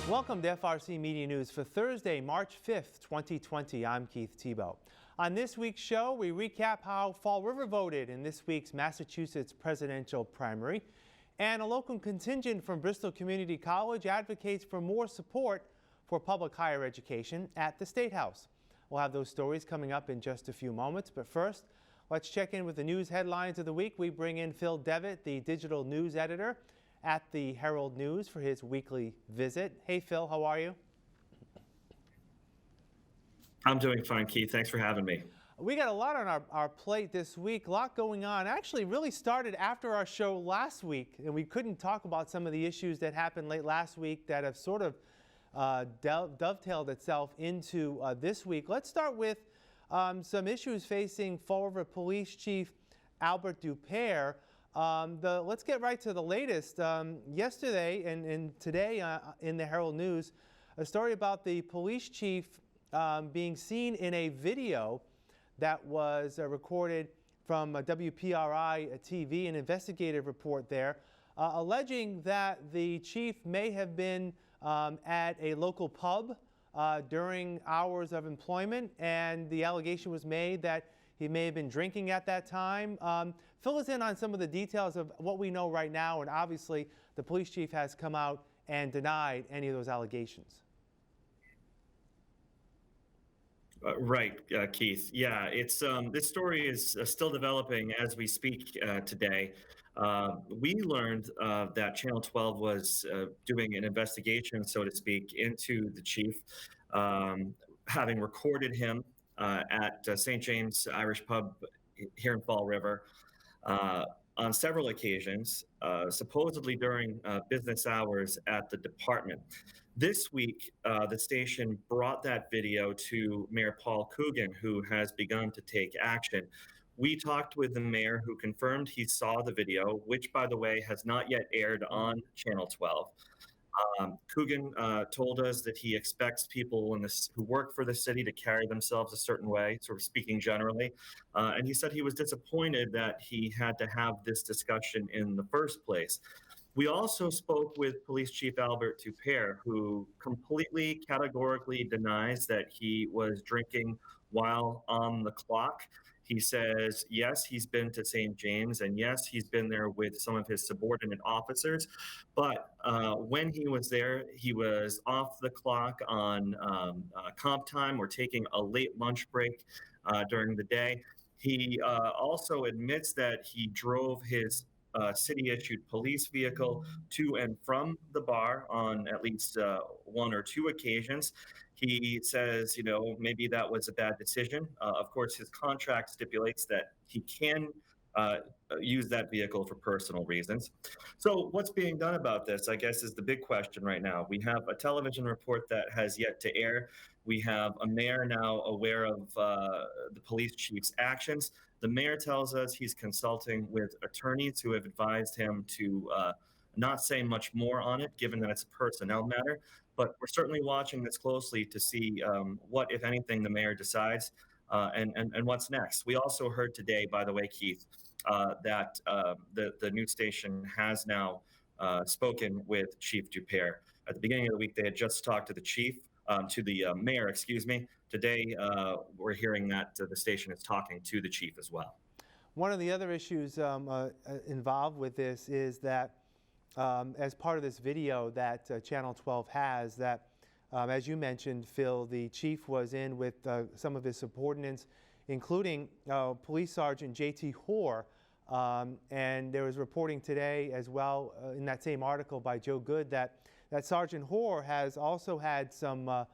Welcome to FRCMedia News for Thursday, March 5th, 2020. I'm Keith Tebow. On this week's show, we recap how Fall River voted in this week's Massachusetts presidential primary. And a local contingent from Bristol Community College advocates for more support for public higher education at the Statehouse. We'll have those stories coming up in just a few moments. But first, let's check in with the news headlines of the week. We bring in Phil Devitt, the digital news editor at the Herald News, for his weekly visit. Hey, Phil, how are you? I'm doing fine, Keith. Thanks for having me. We got a lot on our plate this week, a lot going on. Actually, really started after our show last week, and we couldn't talk about some of the issues that happened late last week that have sort of dovetailed itself into this week. Let's start with some issues facing Fall River Police Chief Albert Dupere. Let's get right to the latest. Yesterday and today in the Herald News, a story about the police chief being seen in a video that was recorded from WPRI TV, an investigative report there, alleging that the chief may have been at a local pub during hours of employment, and the allegation was made that he may have been drinking at that time. Fill us in on some of the details of what we know right now, and obviously the police chief has come out and denied any of those allegations. Right, Keith. Yeah, it's this story is still developing as we speak today. We learned that Channel 12 was doing an investigation, so to speak, into the chief, having recorded him at St. James Irish Pub here in Fall River on several occasions, supposedly during business hours at the department. This week, the station brought that video to Mayor Paul Coogan, who has begun to take action. We talked with the mayor, who confirmed he saw the video, which, by the way, has not yet aired on Channel 12. Coogan told us that he expects people who work for the city to carry themselves a certain way, sort of speaking generally. And he said he was disappointed that he had to have this discussion in the first place. We also spoke with Police Chief Albert Dupere, who completely categorically denies that he was drinking while on the clock. He says, yes, he's been to St. James, and yes, he's been there with some of his subordinate officers. But when he was there, he was off the clock on comp time or taking a late lunch break during the day. He also admits that he drove his city-issued police vehicle to and from the bar on at least one or two occasions. He says, maybe that was a bad decision. Of course, his contract stipulates that he can use that vehicle for personal reasons. So what's being done about this, I guess, is the big question right now. We have a television report that has yet to air. We have a mayor now aware of the police chief's actions. The mayor tells us he's consulting with attorneys who have advised him to not say much more on it, given that it's a personnel matter. But we're certainly watching this closely to see what, if anything, the mayor decides and what's next. We also heard today, by the way, Keith, that the news station has now spoken with Chief Dupere. At the beginning of the week, they had just talked to the chief, to the mayor, excuse me. Today, we're hearing that the station is talking to the chief as well. One of the other issues involved with this is that as part of this video that Channel 12 has, that as you mentioned, Phil, the chief was in with some of his subordinates, including Police Sergeant J.T. Hoare, and there was reporting today as well in that same article by Joe Good that Sergeant Hoare has also had some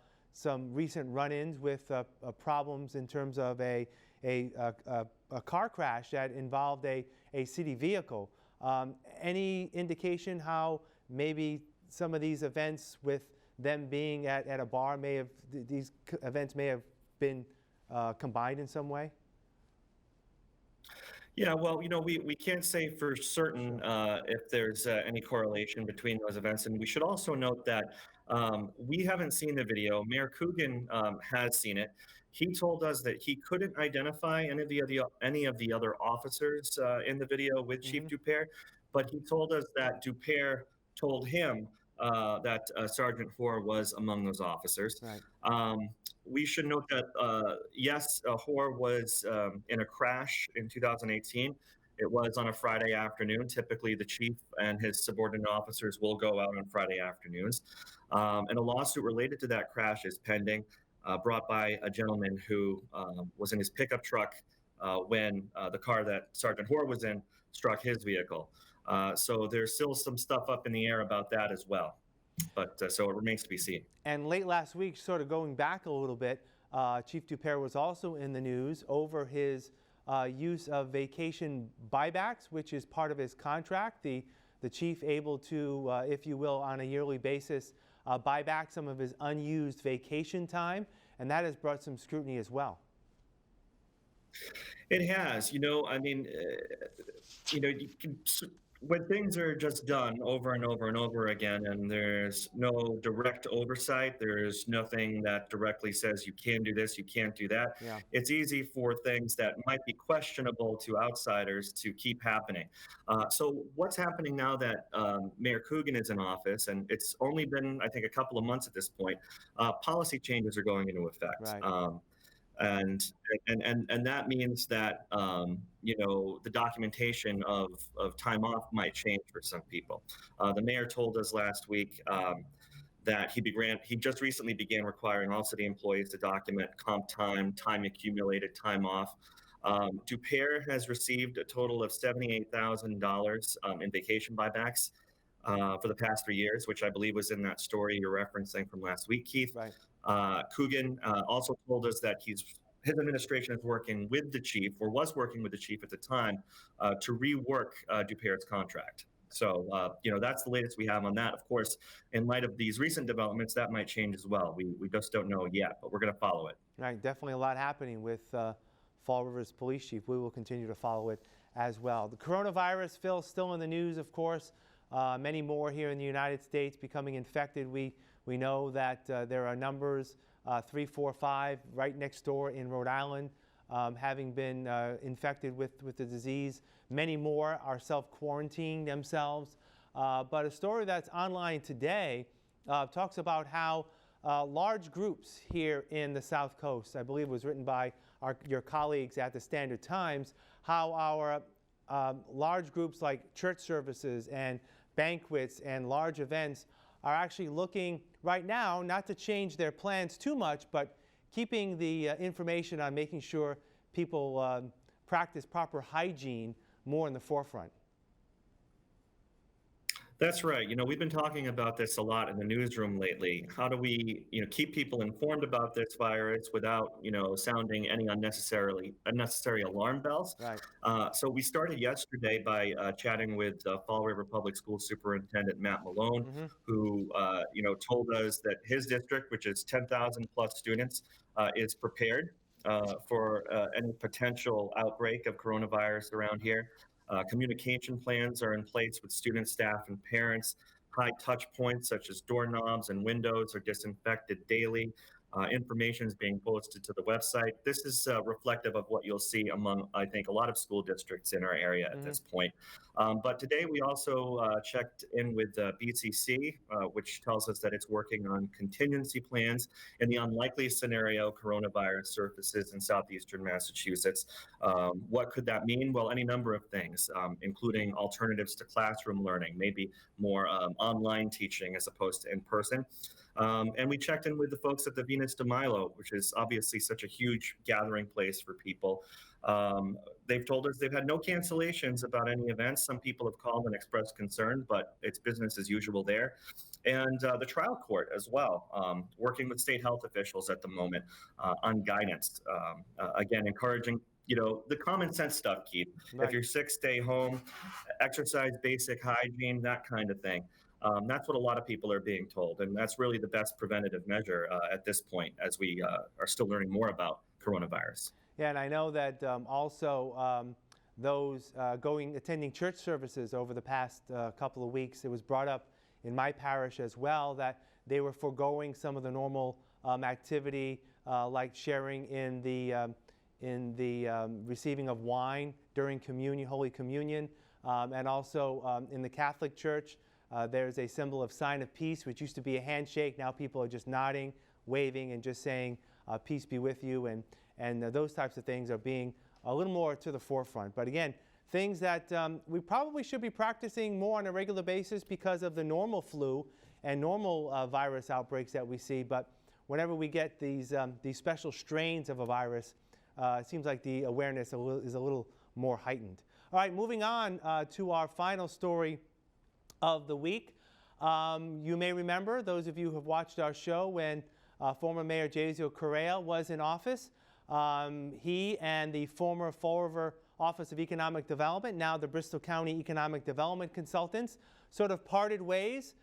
recent run-ins with problems in terms of a car crash that involved a city vehicle. Any indication how maybe some of these events, with them being at a bar, these events may have been combined in some way? Yeah, well, we can't say for certain if there's any correlation between those events. And we should also note that we haven't seen the video. Mayor Coogan has seen it. He told us that he couldn't identify any of the other officers in the video with Chief Dupere, but he told us that Dupere told him Sergeant Hoare was among those officers. Right. We should note that, yes, Hoare was in a crash in 2018. It was on a Friday afternoon. Typically, the chief and his subordinate officers will go out on Friday afternoons. And a lawsuit related to that crash is pending, brought by a gentleman who was in his pickup truck when the car that Sergeant Hoare was in struck his vehicle. So there's still some stuff up in the air about that as well. But so it remains to be seen. And late last week, sort of going back a little bit, Chief Dupere was also in the news over his use of vacation buybacks, which is part of his contract. The chief able to, if you will, on a yearly basis, buy back some of his unused vacation time, and that has brought some scrutiny as well. It has, I mean, you can, when things are just done over and over and over again, and there's no direct oversight, there's nothing that directly says you can do this, you can't do that. Yeah. It's easy for things that might be questionable to outsiders to keep happening. So what's happening now that Mayor Coogan is in office, and it's only been, I think, a couple of months at this point, policy changes are going into effect. Right. And that means that the documentation of time off might change for some people. The mayor told us last week that he just recently began requiring all city employees to document comp time accumulated time off. Dupere has received a total of $78,000 in vacation buybacks for the past 3 years, which I believe was in that story you're referencing from last week, Keith. Right. Coogan also told us that his administration is working with the chief, or was working with the chief at the time, to rework Dupere's contract. So, that's the latest we have on that. Of course, in light of these recent developments, that might change as well. We just don't know yet, but we're going to follow it. Right, definitely a lot happening with Fall River's police chief. We will continue to follow it as well. The coronavirus, Phil, still in the news, of course. Many more here in the United States becoming infected. We know that there are numbers, 3, 4, 5, right next door in Rhode Island, having been infected with the disease. Many more are self-quarantining themselves. But a story that's online today talks about how large groups here in the South Coast, I believe it was written by your colleagues at the Standard Times, how our large groups like church services and banquets and large events are actually looking right now not to change their plans too much, but keeping the information on making sure people practice proper hygiene more in the forefront. That's right. We've been talking about this a lot in the newsroom lately. How do we, keep people informed about this virus without, sounding any unnecessary alarm bells? Right. So we started yesterday by chatting with Fall River Public School Superintendent Matt Malone, who, told us that his district, which is 10,000 plus students, is prepared for any potential outbreak of coronavirus around here. Communication plans are in place with students, staff, and parents. High touch points such as doorknobs and windows are disinfected daily. Information is being posted to the website. This is reflective of what you'll see among, I think, a lot of school districts in our area at this point. But today we also checked in with BCC, which tells us that it's working on contingency plans in the unlikely scenario coronavirus surfaces in southeastern Massachusetts. What could that mean? Well, any number of things, including alternatives to classroom learning, maybe more online teaching as opposed to in person. And we checked in with the folks at the Venus de Milo, which is obviously such a huge gathering place for people. They've told us they've had no cancellations about any events. Some people have called and expressed concern, but it's business as usual there. And the trial court as well, working with state health officials at the moment on guidance. Again, encouraging the common sense stuff, Keith. Right. If you're sick, stay home, exercise basic hygiene, that kind of thing. That's what a lot of people are being told, and that's really the best preventative measure at this point as we are still learning more about coronavirus. Yeah, and I know that also those attending church services over the past couple of weeks, it was brought up in my parish as well that they were foregoing some of the normal activity like sharing in the receiving of wine during communion, Holy Communion, and also in the Catholic Church. There's a symbol of sign of peace, which used to be a handshake. Now people are just nodding, waving, and just saying, peace be with you. And those types of things are being a little more to the forefront. But again, things that we probably should be practicing more on a regular basis because of the normal flu and normal virus outbreaks that we see. But whenever we get these special strains of a virus, it seems like the awareness is a little more heightened. All right, moving on to our final story of the week. You may remember, those of you who have watched our show, when former Mayor Jaisio Correa was in office, he and the former Fall River Office of Economic Development, now the Bristol County Economic Development Consultants, sort of parted ways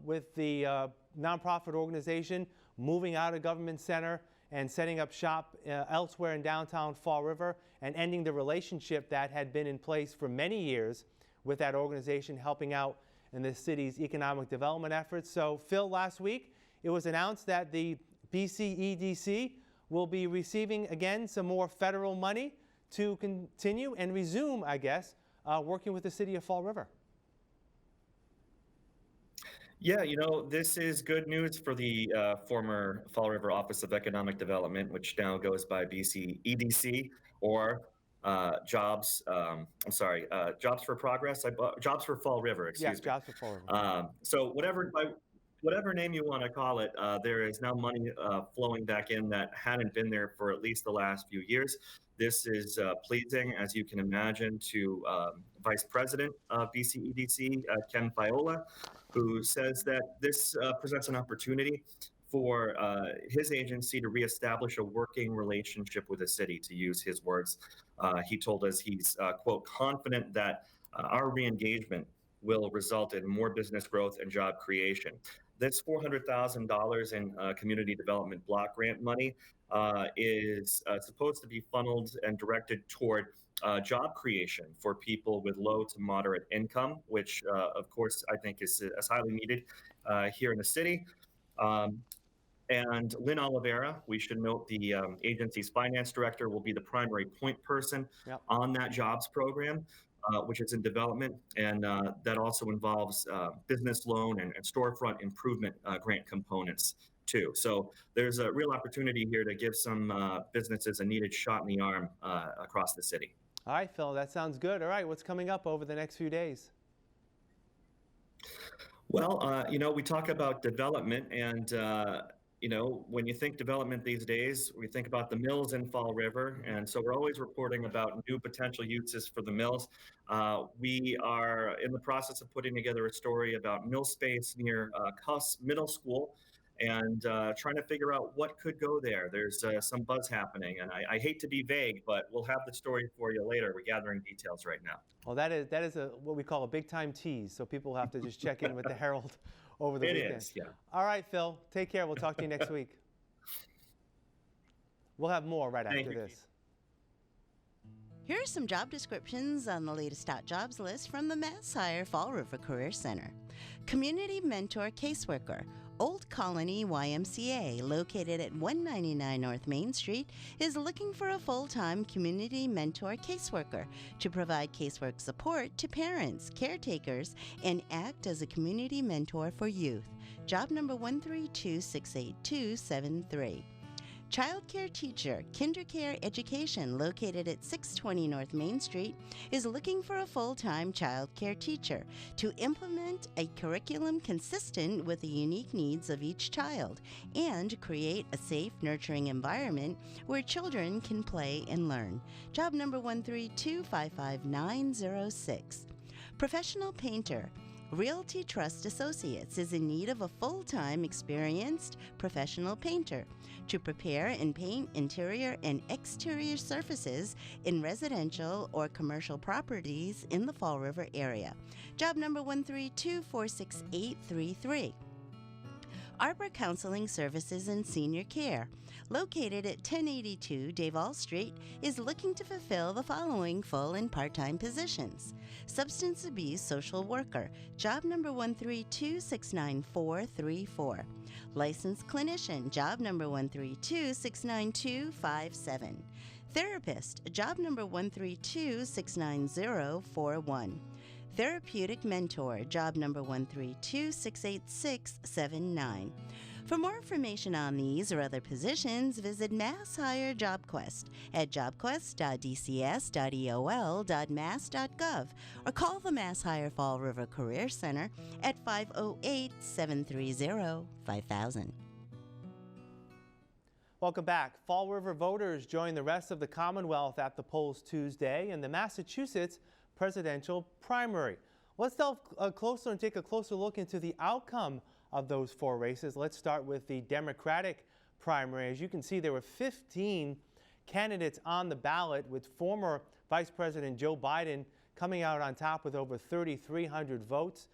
with the nonprofit organization moving out of Government Center and setting up shop elsewhere in downtown Fall River and ending the relationship that had been in place for many years with that organization, helping out in the city's economic development efforts. So, Phil, last week it was announced that the BCEDC will be receiving again some more federal money to continue and resume, I guess, working with the city of Fall River. Yeah, this is good news for the former Fall River Office of Economic Development, which now goes by BCEDC, or Jobs for Progress, Jobs for Fall River, excuse me. Jobs for Fall River. So whatever name you want to call it, there is now money flowing back in that hadn't been there for at least the last few years. This is pleasing, as you can imagine, to Vice President of BCEDC, Ken Fiola, who says that this presents an opportunity for his agency to reestablish a working relationship with the city, to use his words. He told us he's, quote, confident that our re-engagement will result in more business growth and job creation. This $400,000 in community development block grant money is supposed to be funneled and directed toward job creation for people with low to moderate income, which, of course, I think is highly needed here in the city. And Lynn Oliveira, we should note, the agency's finance director, will be the primary point person on that jobs program, which is in development. And that also involves business loan and storefront improvement grant components too. So there's a real opportunity here to give some businesses a needed shot in the arm across the city. All right, Phil, that sounds good. All right, what's coming up over the next few days? Well, we talk about development, and when you think development these days, we think about the mills in Fall River, and so we're always reporting about new potential uses for the mills. We are in the process of putting together a story about mill space near Cuss Middle School, and trying to figure out what could go there. There's some buzz happening, and I hate to be vague, but we'll have the story for you later. We're gathering details right now. Well, that is what we call a big-time tease, so people have to just check in with the Herald over the weekend. It is, yeah. All right, Phil, take care. We'll talk to you next week. We'll have more right after this. Here are some job descriptions on the latest hot jobs list from the Mass Hire Fall River Career Center. Community Mentor Caseworker, Old Colony YMCA, located at 199 North Main Street, is looking for a full-time community mentor caseworker to provide casework support to parents, caretakers, and act as a community mentor for youth. Job number 132-68273. Child care teacher, KinderCare Education, located at 620 North Main Street, is looking for a full-time child care teacher to implement a curriculum consistent with the unique needs of each child and create a safe, nurturing environment where children can play and learn. Job number 132-55906. Professional painter, Realty Trust Associates is in need of a full-time experienced professional painter to prepare and paint interior and exterior surfaces in residential or commercial properties in the Fall River area. Job number 132-46833. Arbour Counseling Services and Senior Care, located at 1082 Davall Street, is looking to fulfill the following full and part-time positions. Substance Abuse Social Worker, job number 132-69434. Licensed Clinician, job number 132-69257. Therapist, job number 132-69041. Therapeutic Mentor, job number 132-68679. For more information on these or other positions, visit Mass Hire JobQuest at jobquest.dcs.eol.mass.gov or call the Mass Hire Fall River Career Center at 508-730-5000. Welcome back. Fall River voters joined the rest of the Commonwealth at the polls Tuesday in the Massachusetts presidential primary. Let's delve closer and take a closer look into the outcome of those 4 races. Let's start with the Democratic primary. As you can see, there were 15 candidates on the ballot, with former Vice President Joe Biden coming out on top with over 3,300 votes.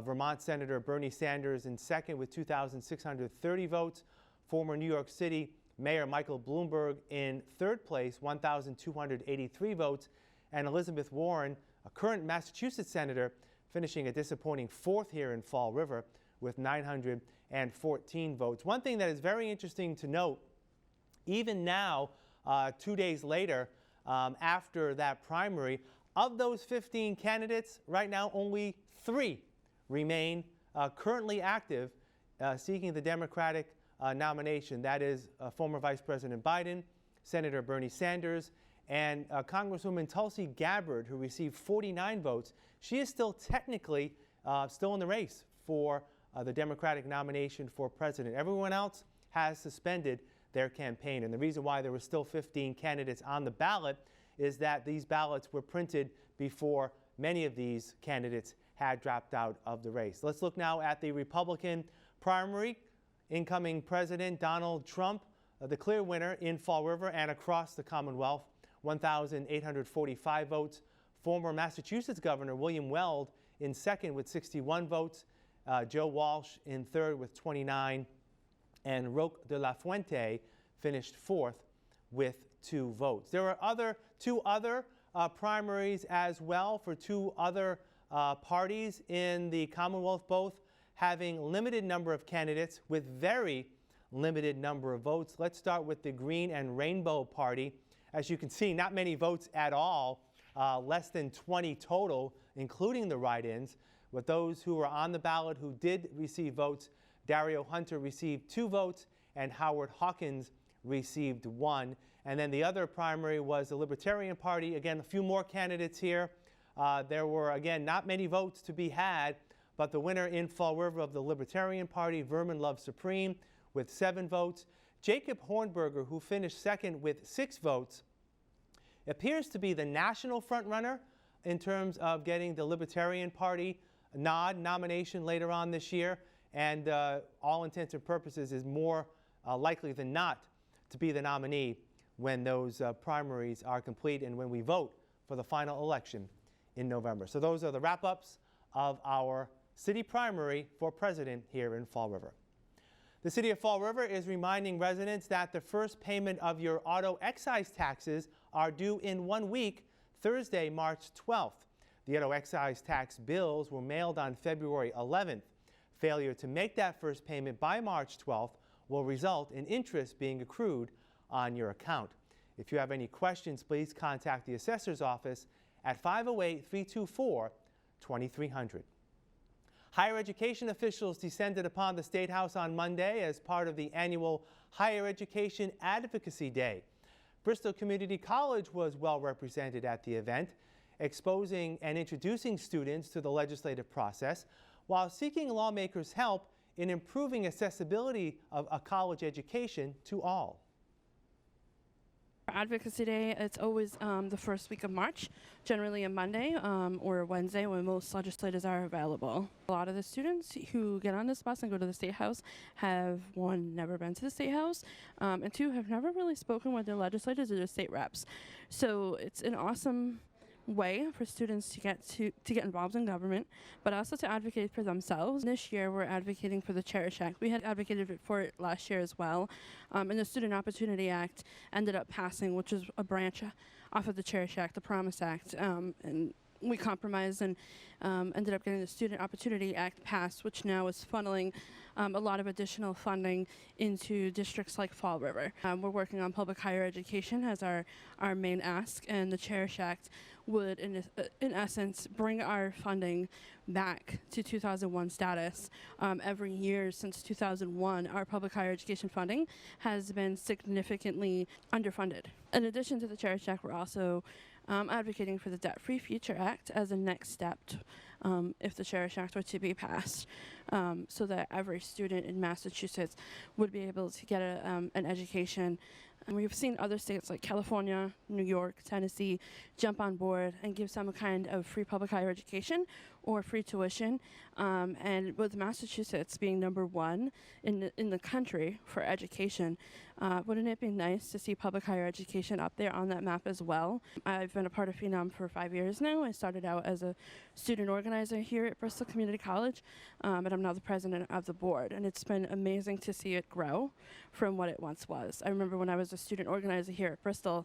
Vermont Senator Bernie Sanders in second with 2,630 votes. Former New York City Mayor Michael Bloomberg in third place, 1,283 votes. And Elizabeth Warren, a current Massachusetts senator, finishing a disappointing fourth here in Fall River with 914 votes. One thing that is very interesting to note, even now, 2 days later, after that primary, of those 15 candidates, right now only 3 remain currently active seeking the Democratic nomination. That is former Vice President Biden, Senator Bernie Sanders, and Congresswoman Tulsi Gabbard, who received 49 votes. She is still technically still in the race for the Democratic nomination for president. Everyone else has suspended their campaign. And the reason why there were still 15 candidates on the ballot is that these ballots were printed before many of these candidates had dropped out of the race. Let's look now at the Republican primary. Incoming President Donald Trump, the clear winner in Fall River and across the Commonwealth, 1,845 votes. Former Massachusetts Governor William Weld in second with 61 votes. Joe Walsh in third with 29. And Roque de la Fuente finished fourth with 2 votes. There were two other primaries as well for 2 other parties in the Commonwealth, both having limited number of candidates with very limited number of votes. Let's start with the Green and Rainbow Party. As you can see, not many votes at all, less than 20 total, including the write-ins. With those who were on the ballot who did receive votes, Dario Hunter received 2 votes and Howard Hawkins received 1. And then the other primary was the Libertarian Party. Again, a few more candidates here. There were, again, not many votes to be had, but the winner in Fall River of the Libertarian Party, Vermin Love Supreme, with 7 votes. Jacob Hornberger, who finished second with 6 votes, appears to be the national frontrunner in terms of getting the Libertarian Party nomination later on this year, and all intents and purposes is more likely than not to be the nominee when those primaries are complete and when we vote for the final election in November. So those are the wrap-ups of our city primary for president here in Fall River. The City of Fall River is reminding residents that the first payment of your auto excise taxes are due in 1 week, Thursday, March 12th. The auto excise tax bills were mailed on February 11th. Failure to make that first payment by March 12th will result in interest being accrued on your account. If you have any questions, please contact the assessor's office at 508-324-2300. Higher education officials descended upon the Statehouse on Monday as part of the annual Higher Education Advocacy Day. Bristol Community College was well represented at the event, exposing and introducing students to the legislative process while seeking lawmakers' help in improving accessibility of a college education to all. Advocacy Day, it's always the first week of March, generally a Monday or a Wednesday when most legislators are available. A lot of the students who get on this bus and go to the State House have, 1, never been to the State House, and 2, have never really spoken with their legislators or their state reps. So it's an awesome way for students to get involved in government, but also to advocate for themselves. This year we're advocating for the Cherish Act. We had advocated for it last year as well, and the Student Opportunity Act ended up passing, which is a branch off of the Cherish Act, the Promise Act, and we compromised and ended up getting the Student Opportunity Act passed, which now is funneling a lot of additional funding into districts like Fall River. We're working on public higher education as our main ask, and the Cherish Act would, in essence, bring our funding back to 2001 status. Every year since 2001, our public higher education funding has been significantly underfunded. In addition to the CHERISH Act, we're also advocating for the Debt-Free Future Act as a next step if the CHERISH Act were to be passed, so that every student in Massachusetts would be able to get an education. And we've seen other states like California, New York, Tennessee jump on board and give some kind of free public higher education or free tuition. And with Massachusetts being number one in the country for education, wouldn't it be nice to see public higher education up there on that map as well? I've been a part of Phenom for 5 years now. I started out as a student organizer here at Bristol Community College, and I'm now the president of the board. And it's been amazing to see it grow from what it once was. I remember when I was a student organizer here at Bristol,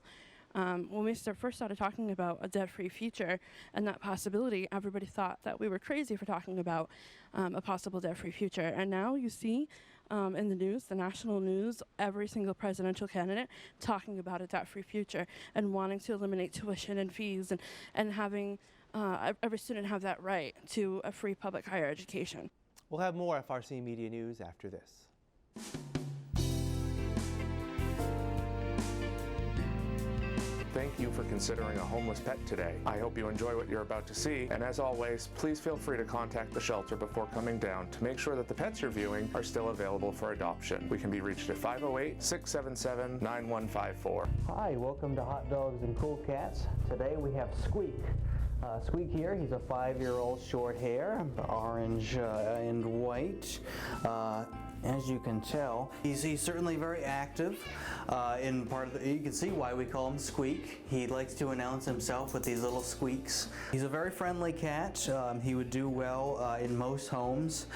when we first started talking about a debt-free future and that possibility, everybody thought that we were crazy for talking about a possible debt-free future. And now you see in the news, the national news, every single presidential candidate talking about a debt-free future and wanting to eliminate tuition and fees and having every student have that right to a free public higher education. We'll have more FRC Media News after this. Thank you for considering a homeless pet today. I hope you enjoy what you're about to see, and as always, please feel free to contact the shelter before coming down to make sure that the pets you're viewing are still available for adoption. We can be reached at 508-677-9154. Hi, welcome to Hot Dogs and Cool Cats. Today we have Squeak. Squeak here, he's a 5-year-old short hair, orange and white. As you can tell, he's certainly very active. In part of you can see why we call him Squeak. He likes to announce himself with these little squeaks. He's a very friendly cat. He would do well in most homes.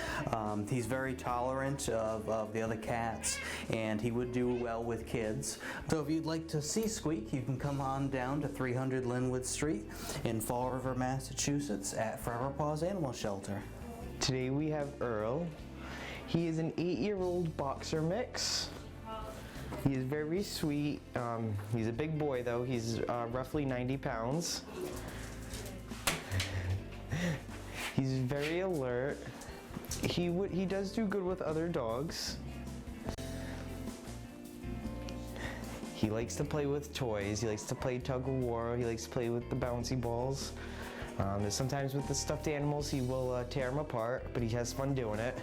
He's very tolerant of the other cats, and he would do well with kids. So if you'd like to see Squeak, you can come on down to 300 Linwood Street in Fall River, Massachusetts at Forever Paws Animal Shelter. Today we have Earl. He is an 8-year-old boxer mix. He is very sweet. He's a big boy though. He's roughly 90 pounds. He's very alert. He does do good with other dogs. He likes to play with toys. He likes to play tug of war. He likes to play with the bouncy balls. Sometimes with the stuffed animals he will tear them apart, but he has fun doing it.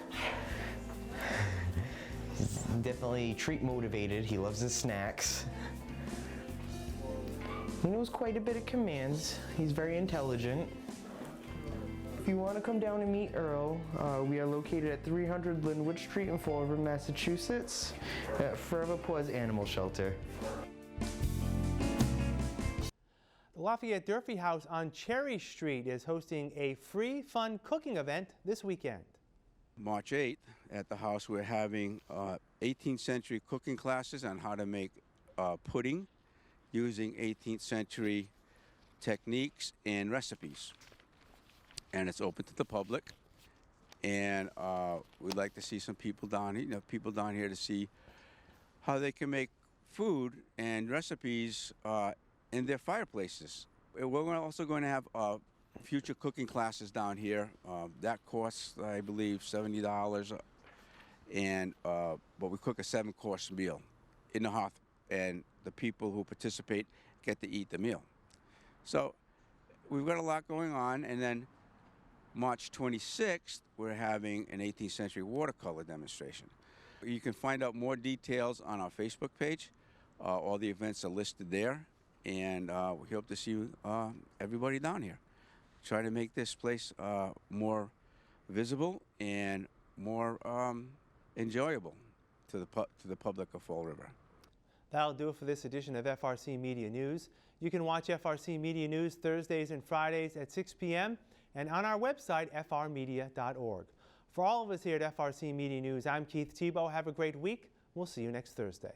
He's definitely treat motivated. He loves his snacks. He knows quite a bit of commands. He's very intelligent. If you want to come down and meet Earl, we are located at 300 Linwood Street in Fall River, Massachusetts at Forever Paws Animal Shelter. The Lafayette Durfee House on Cherry Street is hosting a free, fun cooking event this weekend. March 8th at the house, we're having 18th century cooking classes on how to make pudding using 18th century techniques and recipes. And it's open to the public. And we'd like to see some people down here, people down here to see how they can make food and recipes in their fireplaces. We're also going to have future cooking classes down here. That costs, I believe, $70, and but we cook a 7-course meal in the hearth, and the people who participate get to eat the meal. So we've got a lot going on, and then March 26th, we're having an 18th century watercolor demonstration. You can find out more details on our Facebook page. All the events are listed there, and we hope to see everybody down here. Try to make this place more visible and more enjoyable to the public of Fall River. That'll do it for this edition of FRC Media News. You can watch FRC Media News Thursdays and Fridays at 6 p.m. and on our website, frmedia.org. For all of us here at FRC Media News, I'm Keith Tebow. Have a great week. We'll see you next Thursday.